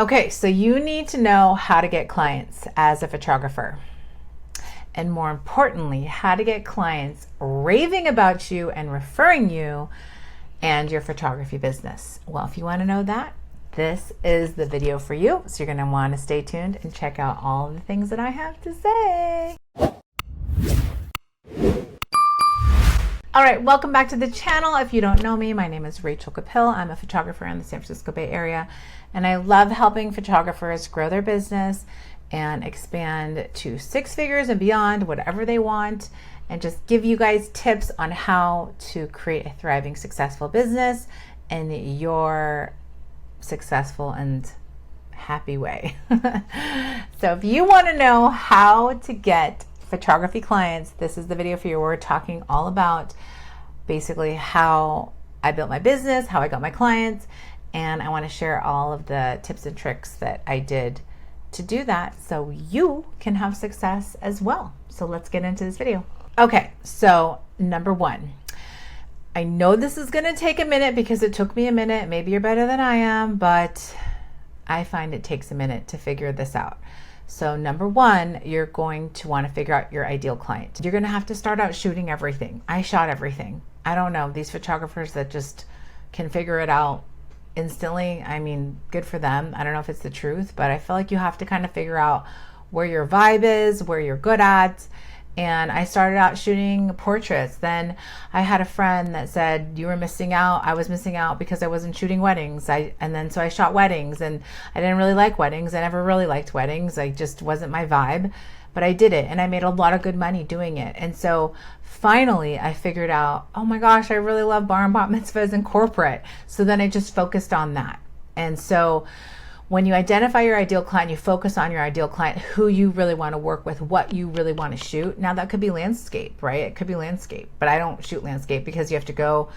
Okay, so you need to know how to get clients as a photographer. And more importantly, how to get clients raving about you and referring you and your photography business. Well, if you want to know that, this is the video for you. So you're going to want to stay tuned and check out all of the things that I have to say. All right, welcome back to the channel. If you don't know me, my name is Rachel Capil. I'm a photographer in the San Francisco Bay Area, and I love helping photographers grow their business and expand to 6 figures and beyond, whatever they want, and just give you guys tips on how to create a thriving, successful business in your successful and happy way. So if you want to know how to get photography clients, this is the video for you. We're talking all about basically how I built my business, how I got my clients, and I want to share all of the tips and tricks that I did to do that so you can have success as well. So let's get into this video. Okay, so number 1, I know this is going to take a minute because it took me a minute. Maybe you're better than I am, but I find it takes a minute to figure this out. So number 1, you're going to want to figure out your ideal client. You're going to have to start out shooting everything. I shot everything. I don't know, these photographers that just can figure it out instantly, I mean, good for them. I don't know if it's the truth, but I feel like you have to kind of figure out where your vibe is, where you're good at. And I started out shooting portraits. Then I had a friend that said, you were missing out. I was missing out because I wasn't shooting weddings. So I shot weddings, and I didn't really like weddings. I never really liked weddings. I just wasn't my vibe, but I did it, and I made a lot of good money doing it. And so finally I figured out, oh my gosh, I really love bar and bat mitzvahs and corporate. So then I just focused on that. And so when you identify your ideal client, you focus on your ideal client, who you really want to work with, what you really want to shoot. Now that could be landscape, right? It could be landscape, but I don't shoot landscape because you have to go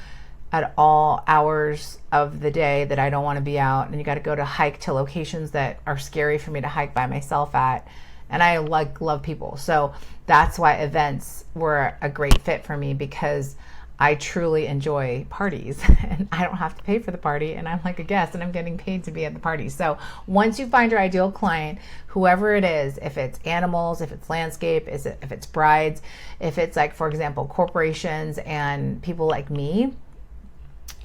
at all hours of the day that I don't want to be out. And you got to go to hike to locations that are scary for me to hike by myself at. And I love people. So that's why events were a great fit for me, because I truly enjoy parties and I don't have to pay for the party, and I'm like a guest and I'm getting paid to be at the party. So once you find your ideal client, whoever it is, if it's animals, if it's landscape, if it's brides, if it's like, for example, corporations and people like me,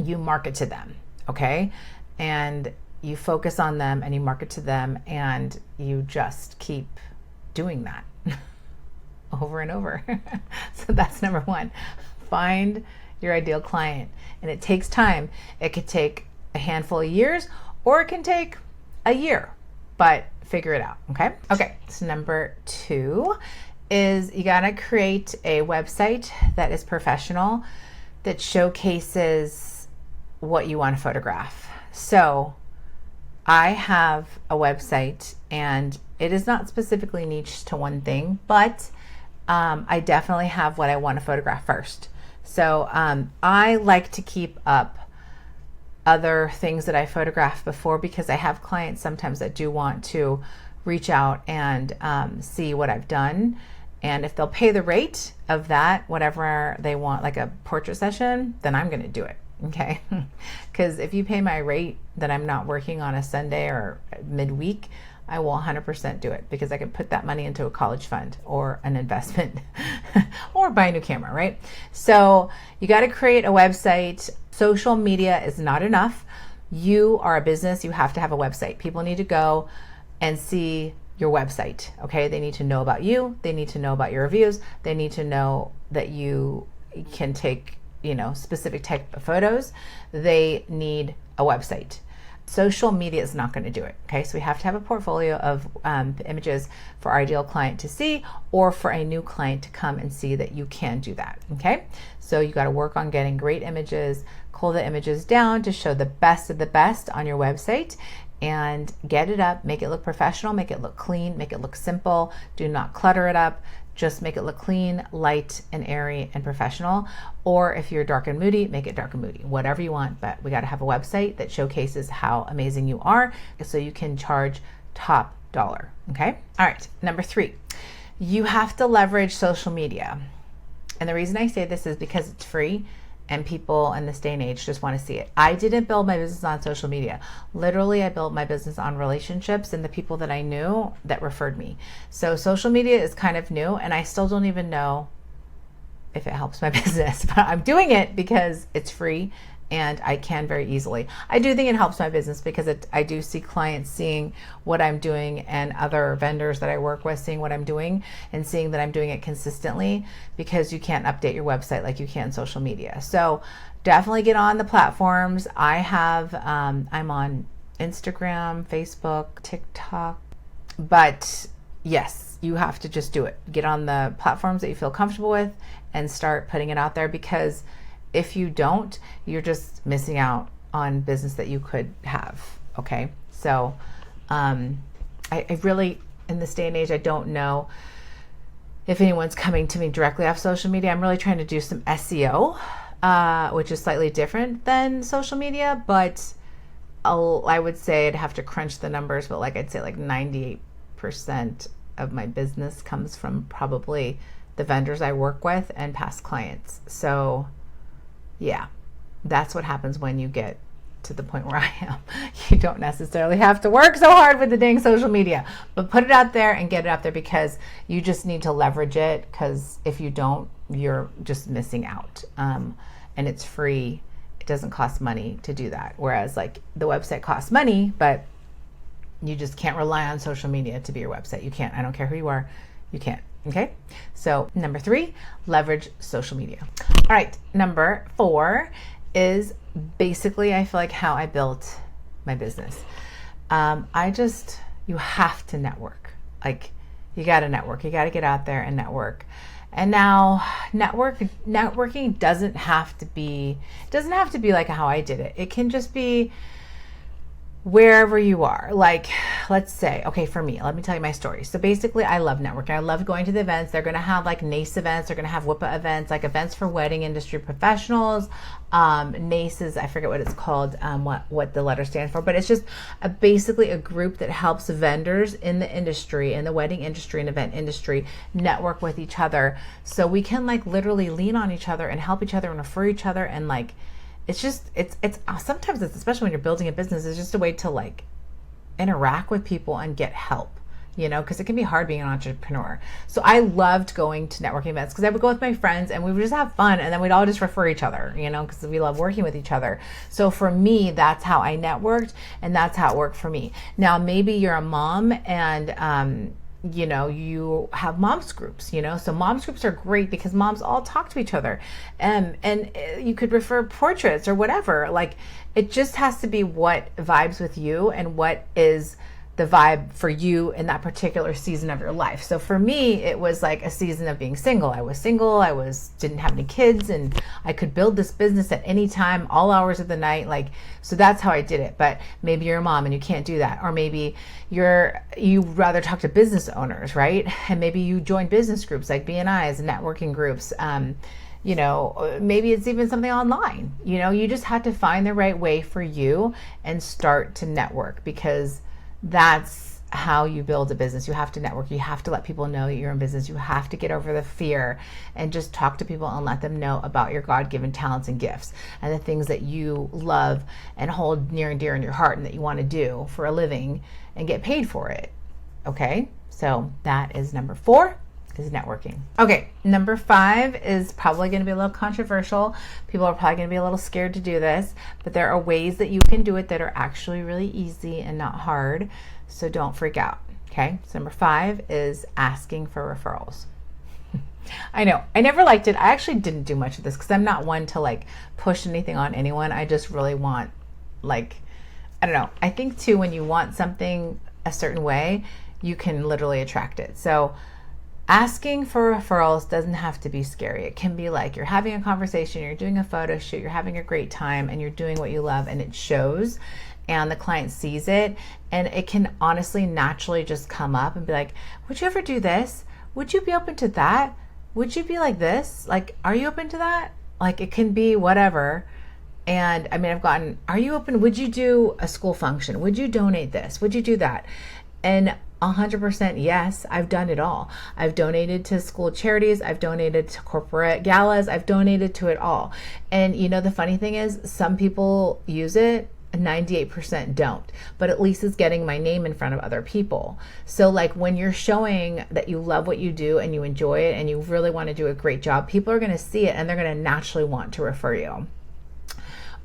you market to them, okay? And you focus on them and you market to them, and you just keep doing that over and over. So that's number 1. Find your ideal client, and it takes time. It could take a handful of years, or it can take a year, but figure it out. Okay, so number 2 is you gotta create a website that is professional, that showcases what you want to photograph. So I have a website, and it is not specifically niche to one thing, but I definitely have what I want to photograph first. So I like to keep up other things that I photographed before, because I have clients sometimes that do want to reach out and see what I've done. And if they'll pay the rate of that, whatever they want, like a portrait session, then I'm going to do it. Okay. Because if you pay my rate that I'm not working on a Sunday or midweek, I will 100% do it, because I can put that money into a college fund or an investment or buy a new camera, right? So you got to create a website. Social media is not enough. You are a business. You have to have a website. People need to go and see your website. Okay. They need to know about you. They need to know about your reviews. They need to know that you can take, specific type of photos. They need a website. Social media is not going to do it. Okay, so we have to have a portfolio of images for our ideal client to see, or for a new client to come and see that you can do that. Okay, so you got to work on getting great images, cull the images down to show the best of the best on your website, and get it up, make it look professional, make it look clean, make it look simple. Do not clutter it up. Just make it look clean, light, and airy and professional. Or if you're dark and moody, make it dark and moody, whatever you want. But we got to have a website that showcases how amazing you are, so you can charge top dollar. Okay. All right. Number 3, you have to leverage social media. And the reason I say this is because it's free and people in this day and age just want to see it. I didn't build my business on social media. Literally, I built my business on relationships and the people that I knew that referred me. So social media is kind of new, and I still don't even know if it helps my business, but I'm doing it because it's free and I can very easily. I do think it helps my business because I do see clients seeing what I'm doing, and other vendors that I work with seeing what I'm doing and seeing that I'm doing it consistently, because you can't update your website like you can social media. So definitely get on the platforms. I'm on Instagram, Facebook, TikTok, but yes, you have to just do it. Get on the platforms that you feel comfortable with and start putting it out there, because if you don't, you're just missing out on business that you could have. Okay. So, I really, in this day and age, I don't know if anyone's coming to me directly off social media. I'm really trying to do some SEO, which is slightly different than social media, but I would say I'd have to crunch the numbers, but I'd say 98% of my business comes from probably the vendors I work with and past clients. So yeah, that's what happens when you get to the point where I am. You don't necessarily have to work so hard with the dang social media, but put it out there and get it out there, because you just need to leverage it, because if you don't, you're just missing out. And it's free. It doesn't cost money to do that. Whereas the website costs money, but you just can't rely on social media to be your website. You can't. I don't care who you are. You can't. Okay. So number 3, leverage social media. All right. Number 4 is basically, I feel like, how I built my business. You have to network. You got to network. You got to get out there and network. And now networking doesn't have to be like how I did it. It can just be wherever you are. Let's say, okay, for me, let me tell you my story. So basically, I love networking. I love going to the events. They're going to have NACE events. They're going to have WIPA events, events for wedding industry professionals. NACE is, I forget what it's called, what the letter stands for, but it's just basically a group that helps vendors in the industry, in the wedding industry and event industry, network with each other. So we can literally lean on each other and help each other and refer each other. And it's sometimes, especially when you're building a business, it's just a way to interact with people and get help, because it can be hard being an entrepreneur. So I loved going to networking events, because I would go with my friends and we would just have fun, and then we'd all just refer each other, because we love working with each other. So for me, that's how I networked, and that's how it worked for me. Now, maybe you're a mom and, you have moms groups, so moms groups are great because moms all talk to each other, and you could refer portraits or whatever. It just has to be what vibes with you and what is the vibe for you in that particular season of your life. So for me, it was a season of being single. I was single. Didn't have any kids, and I could build this business at any time, all hours of the night. So that's how I did it. But maybe you're a mom and you can't do that. Or maybe you'd rather talk to business owners, right? And maybe you join business groups like BNIs and networking groups. Maybe it's even something online. You just have to find the right way for you and start to network, because that's how you build a business. You have to network. You have to let people know that you're in business. You have to get over the fear and just talk to people and let them know about your God-given talents and gifts and the things that you love and hold near and dear in your heart and that you want to do for a living and get paid for it. Okay, so that is number 4, is networking. Okay, number 5 is probably going to be a little controversial. People are probably going to be a little scared to do this, but there are ways that you can do it that are actually really easy and not hard. So don't freak out. Okay, so number 5 is asking for referrals. I know, I never liked it. I actually didn't do much of this because I'm not one to push anything on anyone. I just really want, I don't know. I think too, when you want something a certain way, you can literally attract it. So asking for referrals doesn't have to be scary. It can be you're having a conversation, you're doing a photo shoot, you're having a great time, and you're doing what you love, and it shows, and the client sees it, and it can honestly naturally just come up and be would you ever do this? Would you be open to that? Would you be like this? Are you open to that? It can be whatever. And I've gotten, are you open? Would you do a school function? Would you donate this? Would you do that? And 100% yes. I've done it all. I've donated to school charities. I've donated to corporate galas. I've donated to it all. And you know, the funny thing is, some people use it, 98% don't, but at least it's getting my name in front of other people. So like when you're showing that you love what you do and you enjoy it and you really want to do a great job, people are going to see it and they're going to naturally want to refer you.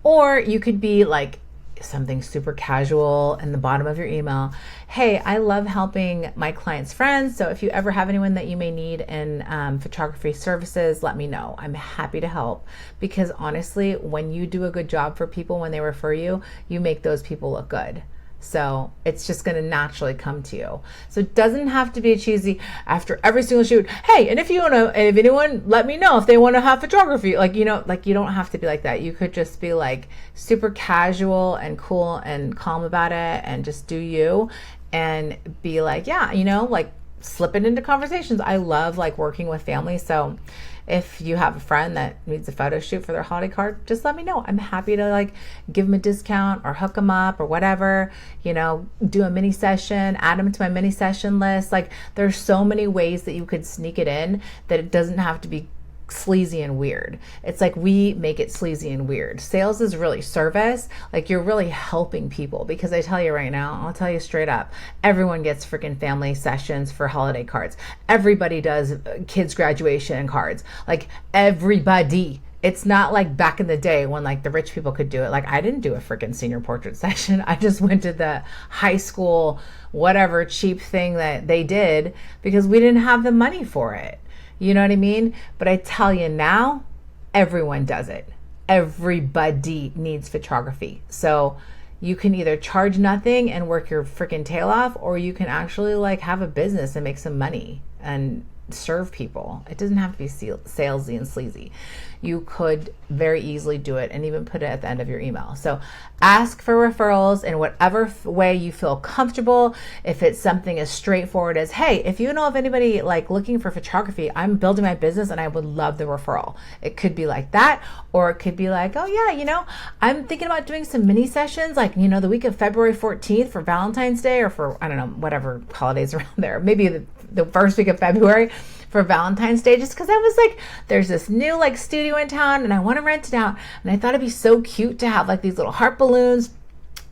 Or you could be like something super casual in the bottom of your email. Hey, I love helping my clients' friends. So if you ever have anyone that you may need in photography services, let me know. I'm happy to help, because honestly, when you do a good job for people, when they refer you, you make those people look good. So it's just going to naturally come to you. So it doesn't have to be a cheesy after every single shoot. Hey, and if anyone, let me know if they want to have photography. Like, you know, like you don't have to be like that. You could just be like super casual and cool and calm about it and just do you and be like, yeah, you know, like slip it into conversations. I love like working with families. So if you have a friend that needs a photo shoot for their holiday card, just let me know. I'm happy to like give them a discount or hook them up or whatever, you know, do a mini session, add them to my mini session list. Like there's so many ways that you could sneak it in that it doesn't have to be sleazy and weird. It's like we make it sleazy and weird. Sales is really service. Like you're really helping people, because I tell you right now, I'll tell you straight up, everyone gets freaking family sessions for holiday cards. Everybody does kids graduation cards. Like everybody. It's not like back in the day when like the rich people could do it. Like I didn't do a freaking senior portrait session. I just went to the high school, whatever cheap thing that they did, because we didn't have the money for it. You know what I mean? But I tell you now, everyone does it. Everybody needs photography. So you can either charge nothing and work your freaking tail off, or you can actually like have a business and make some money and serve people. It doesn't have to be salesy and sleazy. You could very easily do it and even put it at the end of your email. So ask for referrals in whatever way you feel comfortable. If it's something as straightforward as, hey, if you know of anybody like looking for photography, I'm building my business and I would love the referral. It could be like that, or it could be like, oh yeah, you know, I'm thinking about doing some mini sessions, like, you know, the week of February 14th for Valentine's Day, or for, I don't know, whatever holidays around there, maybe the first week of February for Valentine's Day, just because I was like, there's this new like studio in town and I want to rent it out, and I thought it'd be so cute to have like these little heart balloons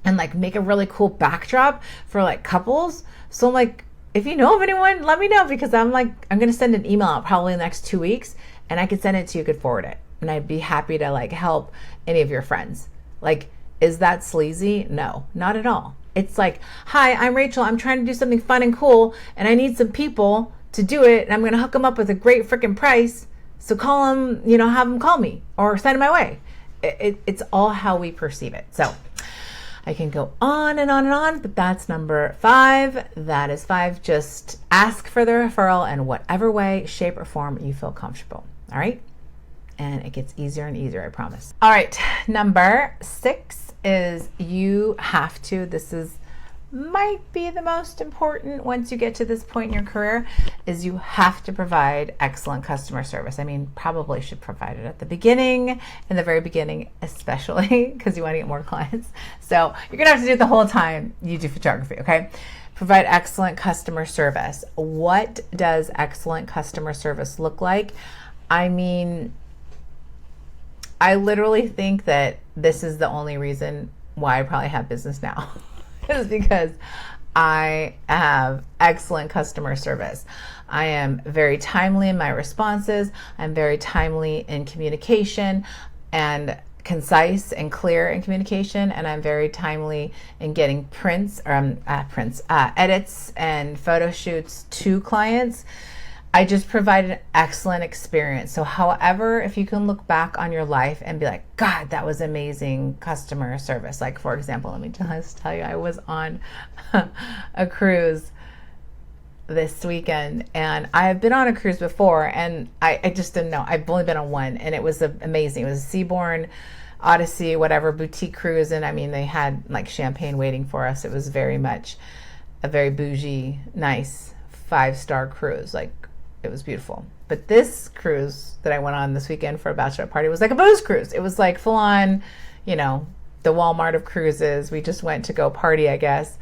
and like make a really cool backdrop for like couples. So I'm like, if you know of anyone, let me know, because I'm gonna send an email out probably in the next 2 weeks, and I could send it to you, could forward it, and I'd be happy to like help any of your friends. Like, is that sleazy? No, not at all. It's like, hi, I'm Rachel. I'm trying to do something fun and cool, and I need some people to do it, and I'm going to hook them up with a great freaking price. So call them, you know, have them call me or send them my way. It's all how we perceive it. So I can go on and on and on, but that's number 5. That is 5. Just ask for the referral in whatever way, shape, or form you feel comfortable. All right. And it gets easier and easier, I promise. All right. Number 6 is you have to, might be the most important once you get to this point in your career, is you have to provide excellent customer service. I mean, probably should provide it at the beginning, in the very beginning, especially because you want to get more clients. So you're going to have to do it the whole time you do photography, okay? Provide excellent customer service. What does excellent customer service look like? I mean, I literally think that this is the only reason why I probably have business now. Is because I have excellent customer service. I am very timely in my responses. I'm very timely in communication and concise and clear in communication. And I'm very timely in getting edits and photo shoots to clients. I just provide an excellent experience. So however, if you can look back on your life and be like, God, that was amazing customer service. Like, for example, let me just tell you, I was on a cruise this weekend, and I have been on a cruise before, and I just didn't know. I've only been on one, and it was amazing. It was a Seabourn Odyssey, whatever, boutique cruise. And I mean, they had like champagne waiting for us. It was very much a very bougie, nice 5-star cruise. Like, it was beautiful. But this cruise that I went on this weekend for a bachelorette party was like a booze cruise. It was like full on, you know, the Walmart of cruises. We just went to go party, I guess.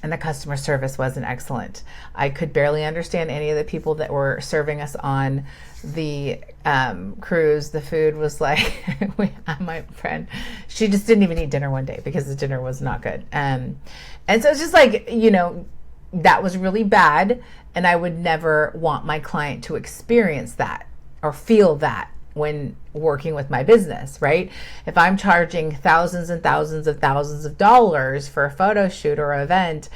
and the customer service wasn't excellent. I could barely understand any of the people that were serving us on the cruise. The food was like, my friend, she just didn't even eat dinner one day because the dinner was not good. And so it's just like, that was really bad. And I would never want my client to experience that or feel that when working with my business, right? If I'm charging thousands and thousands of dollars for a photo shoot or event,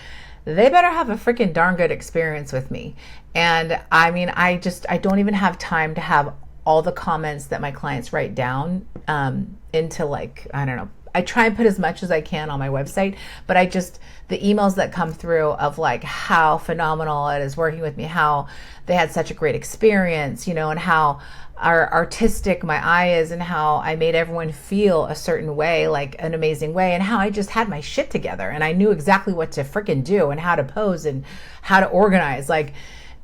they better have a freaking darn good experience with me. And I mean, I don't even have time to have all the comments that my clients write down into like, I don't know. I try and put as much as I can on my website, but the emails that come through of like how phenomenal it is working with me, how they had such a great experience, and how artistic my eye is, and how I made everyone feel a certain way, like an amazing way, and how I just had my shit together and I knew exactly what to freaking do and how to pose and how to organize. Like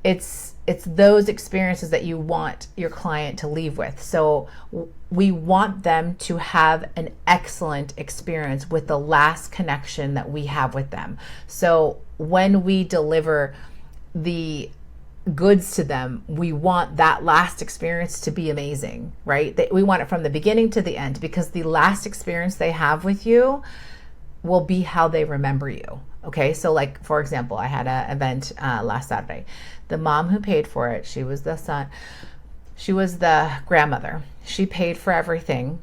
it's those experiences that you want your client to leave with. So we want them to have an excellent experience with the last connection that we have with them. So when we deliver the goods to them, we want that last experience to be amazing, right? We want it from the beginning to the end, because the last experience they have with you will be how they remember you. Okay, so like, for example, I had an event last Saturday. The mom who paid for it, she was the grandmother. She paid for everything.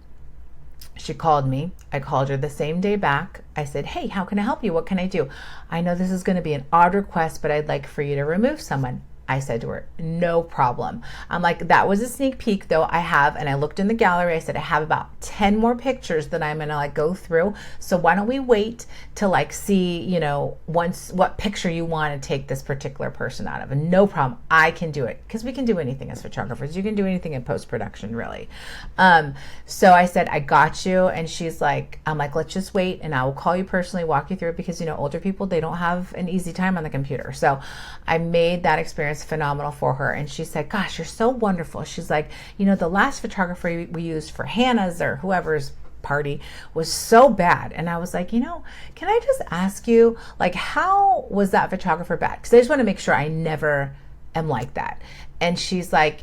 She called me. I called her the same day back. I said, hey, how can I help you? What can I do? I know this is going to be an odd request, but I'd like for you to remove someone. I said to her, no problem. I'm like, that was a sneak peek though. I have, and I looked in the gallery. I said, I have about 10 more pictures that I'm gonna like go through. So why don't we wait to like see, what picture you want to take this particular person out of. And no problem, I can do it, because we can do anything as photographers. You can do anything in post-production, really. So I said, I got you. And I'm like, let's just wait, and I will call you personally, walk you through it, because older people, they don't have an easy time on the computer. So I made that experience phenomenal for her. And she said, gosh, you're so wonderful. She's like, the last photographer we used for Hannah's or whoever's party was so bad. And I was like, can I just ask you, like, how was that photographer bad? Because I just want to make sure I never am like that. And she's like,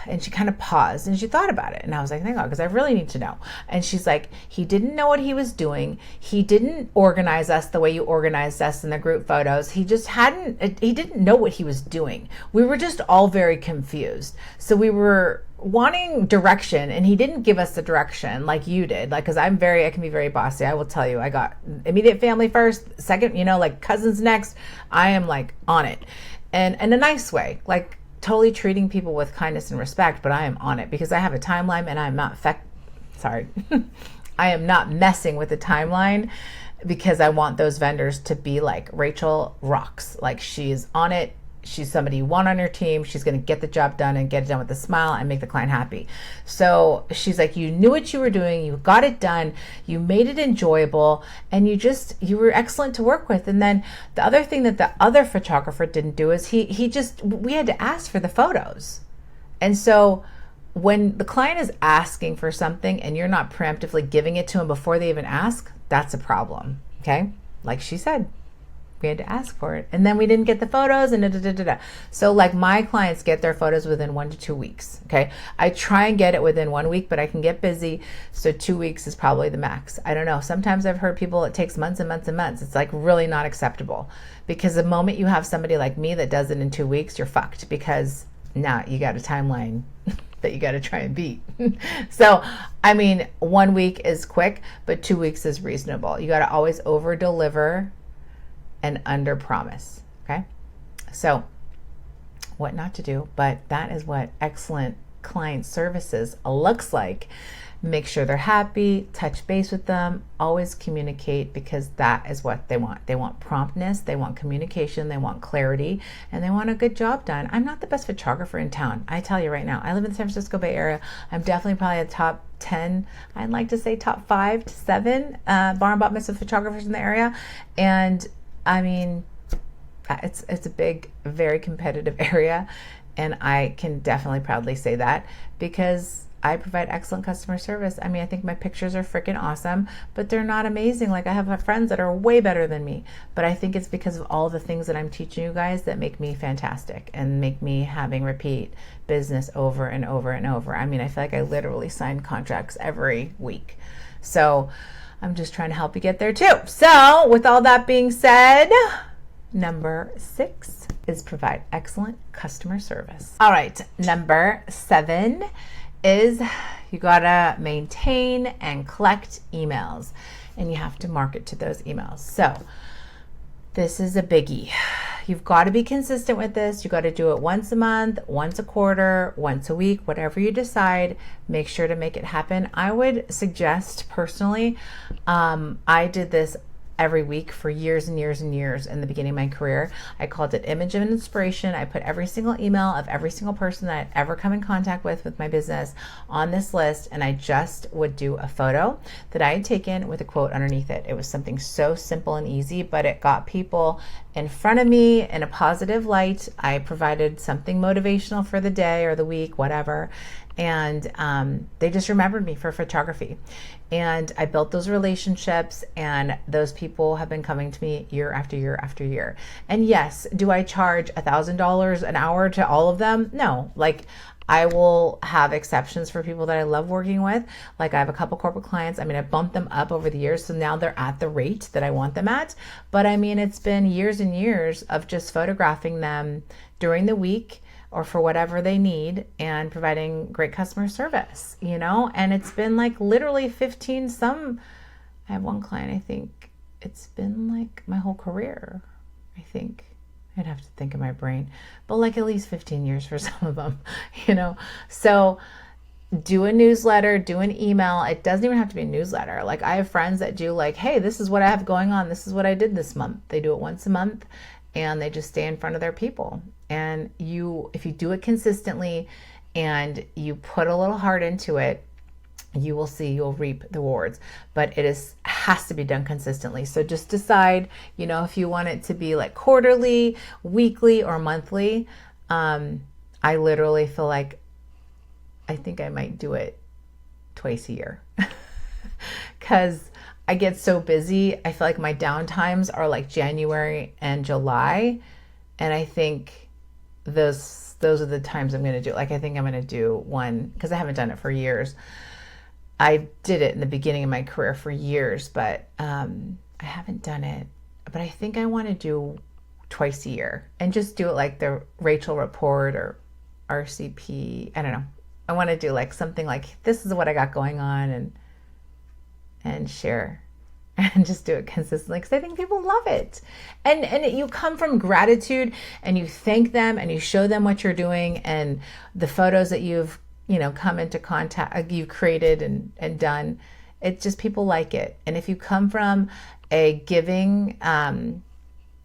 and she kind of paused and she thought about it. And I was like, thank God, because I really need to know. And she's like, he didn't know what he was doing. He didn't organize us the way you organized us in the group photos. He didn't know what he was doing. We were just all very confused. So we were wanting direction, and he didn't give us the direction like you did. Like, because I can be very bossy. I will tell you, I got immediate family first, second, like cousins next. I am like on it, and in a nice way, like totally treating people with kindness and respect, but I am on it because I have a timeline, and I'm not I am not messing with the timeline, because I want those vendors to be like, Rachel rocks. Like, she's on it. She's somebody you want on your team. She's going to get the job done and get it done with a smile and make the client happy. So she's like, you knew what you were doing. You got it done. You made it enjoyable, and you were excellent to work with. And then the other thing that the other photographer didn't do is we had to ask for the photos. And so when the client is asking for something and you're not preemptively giving it to them before they even ask, that's a problem. Okay. Like she said, we had to ask for it, and then we didn't get the photos, and So like, my clients get their photos within 1 to 2 weeks. Okay. I try and get it within 1 week, but I can get busy. So 2 weeks is probably the max. I don't know. Sometimes I've heard people, it takes months and months and months. It's like really not acceptable, because the moment you have somebody like me that does it in 2 weeks, you're fucked, because now you got a timeline that you got to try and beat. So, 1 week is quick, but 2 weeks is reasonable. You got to always over deliver and under promise. Okay. So what not to do, but that is what excellent client services looks like. Make sure they're happy, touch base with them, always communicate, because that is what they want. They want promptness, they want communication, they want clarity, and they want a good job done. I'm not the best photographer in town. I tell you right now, I live in the San Francisco Bay Area. I'm definitely probably a top 10, I'd like to say top 5 to 7 bar and bat mitzvah photographers in the area. And it's a big, very competitive area, and I can definitely proudly say that, because I provide excellent customer service. I mean, I think my pictures are freaking awesome, but they're not amazing. Like, I have friends that are way better than me, but I think it's because of all the things that I'm teaching you guys that make me fantastic and make me having repeat business over and over and over. I mean, I feel like I literally sign contracts every week. So I'm just trying to help you get there too. So with all that being said, number 6 is provide excellent customer service. All right, number 7 is you gotta maintain and collect emails, and you have to market to those emails. So this is a biggie. You've got to be consistent with this. You got to do it once a month, once a quarter, once a week, whatever you decide. Make sure to make it happen. I would suggest personally, I did this every week for years and years and years in the beginning of my career. I called it Image of Inspiration. I put every single email of every single person that I'd ever come in contact with my business on this list, and I just would do a photo that I had taken with a quote underneath it. It was something so simple and easy, but it got people in front of me in a positive light. I provided something motivational for the day or the week, whatever, and they just remembered me for photography. And I built those relationships, and those people have been coming to me year after year after year. And yes, do I charge $1,000 an hour to all of them? No. Like, I will have exceptions for people that I love working with. Like, I have a couple corporate clients. I mean, I bumped them up over the years, so now they're at the rate that I want them at. But I mean, it's been years and years of just photographing them during the week or for whatever they need and providing great customer service, you know? And it's been like literally 15, I have one client, I think it's been like my whole career, I think. I'd have to think of my brain, but like at least 15 years for some of them, you know? So do a newsletter, do an email. It doesn't even have to be a newsletter. Like, I have friends that do like, hey, this is what I have going on. This is what I did this month. They do it once a month, and they just stay in front of their people. And if you do it consistently and you put a little heart into it, you will see, you'll reap the rewards. But it has to be done consistently. So just decide, you know, if you want it to be like quarterly, weekly, or monthly. I literally feel like I think I might do it twice a year because I get so busy. I feel like my downtimes are like January and July. And I think those are the times I'm going to do it. Like, I think I'm going to do one because I haven't done it for years. I did it in the beginning of my career for years, but I haven't done it. But I think I want to do twice a year and just do it like the Rachel Report or RCP. I don't know. I want to do like something like, this is what I got going on, and share and just do it consistently because I think people love it. And you come from gratitude and you thank them and you show them what you're doing and the photos that you've, you know, come into contact, you've created and done. It's just, people like it. And if you come from a giving,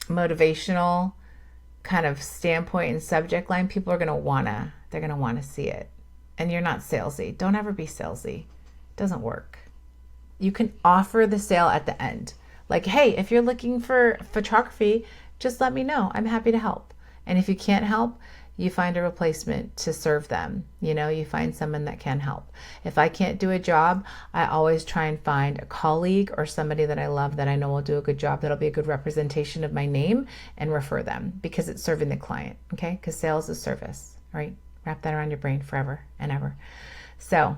motivational kind of standpoint and subject line, people are going to want to see it. And you're not salesy. Don't ever be salesy. It doesn't work. You can offer the sale at the end. Like, hey, if you're looking for photography, just let me know. I'm happy to help. And if you can't help, you find a replacement to serve them. You know, you find someone that can help. If I can't do a job, I always try and find a colleague or somebody that I love that I know will do a good job, that'll be a good representation of my name, and refer them because it's serving the client, okay? Because sales is service, right? Wrap that around your brain forever and ever. So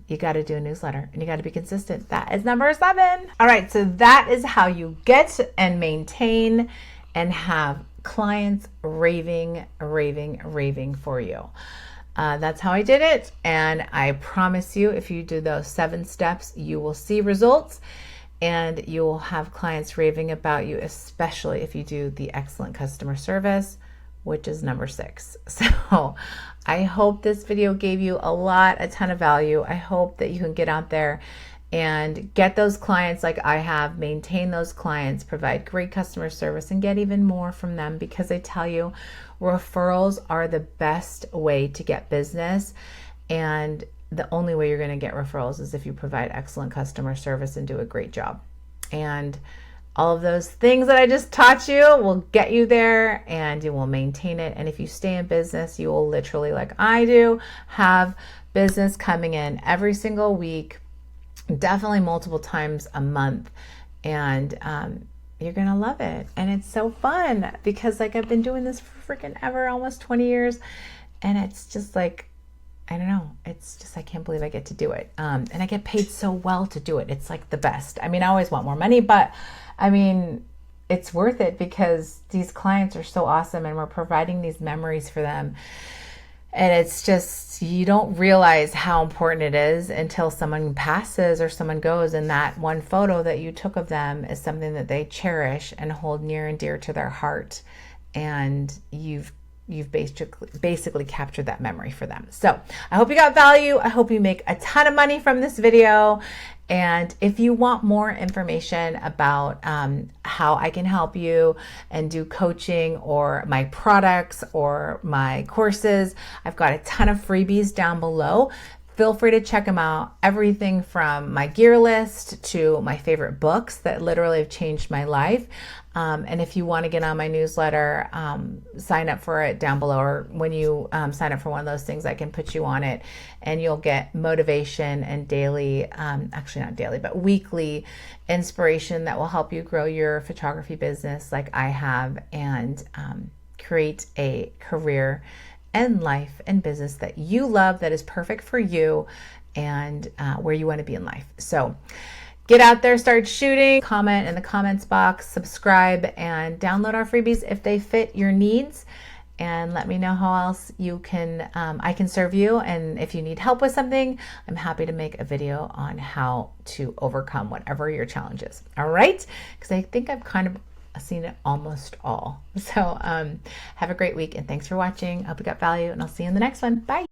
you got to do a newsletter and you got to be consistent. That is number 7. All right. So that is how you get and maintain and have clients raving for you. That's how I did it. And I promise you, if you do those 7 steps, you will see results and you will have clients raving about you, especially if you do the excellent customer service, which is number 6. So I hope this video gave you a ton of value. I hope that you can get out there and get those clients like I have, maintain those clients, provide great customer service, and get even more from them, because I tell you, referrals are the best way to get business. And the only way you're going to get referrals is if you provide excellent customer service and do a great job. And all of those things that I just taught you will get you there, and you will maintain it. And if you stay in business, you will literally, like I do, have business coming in every single week, definitely multiple times a month. And you're going to love it. And it's so fun because like I've been doing this for freaking ever, almost 20 years. And it's just like, I don't know. It's just, I can't believe I get to do it. And I get paid so well to do it. It's like the best. I mean, I always want more money, but I mean, it's worth it because these clients are so awesome and we're providing these memories for them. And it's just, you don't realize how important it is until someone passes or someone goes, and that one photo that you took of them is something that they cherish and hold near and dear to their heart. And you've basically captured that memory for them. So I hope you got value. I hope you make a ton of money from this video. And if you want more information about how I can help you and do coaching or my products or my courses, I've got a ton of freebies down below. Feel free to check them out. Everything from my gear list to my favorite books that literally have changed my life. And if you want to get on my newsletter, sign up for it down below. Or when you sign up for one of those things, I can put you on it, and you'll get motivation and daily, actually not daily, but weekly inspiration that will help you grow your photography business like I have, and create a career and life and business that you love, that is perfect for you, and where you want to be in life. So get out there, start shooting, comment in the comments box, subscribe, and download our freebies if they fit your needs. And let me know how else you can, I can serve you. And if you need help with something, I'm happy to make a video on how to overcome whatever your challenge is. All right? Because I think I've kind of seen it almost all. So have a great week, and thanks for watching. I hope you got value, and I'll see you in the next one. Bye.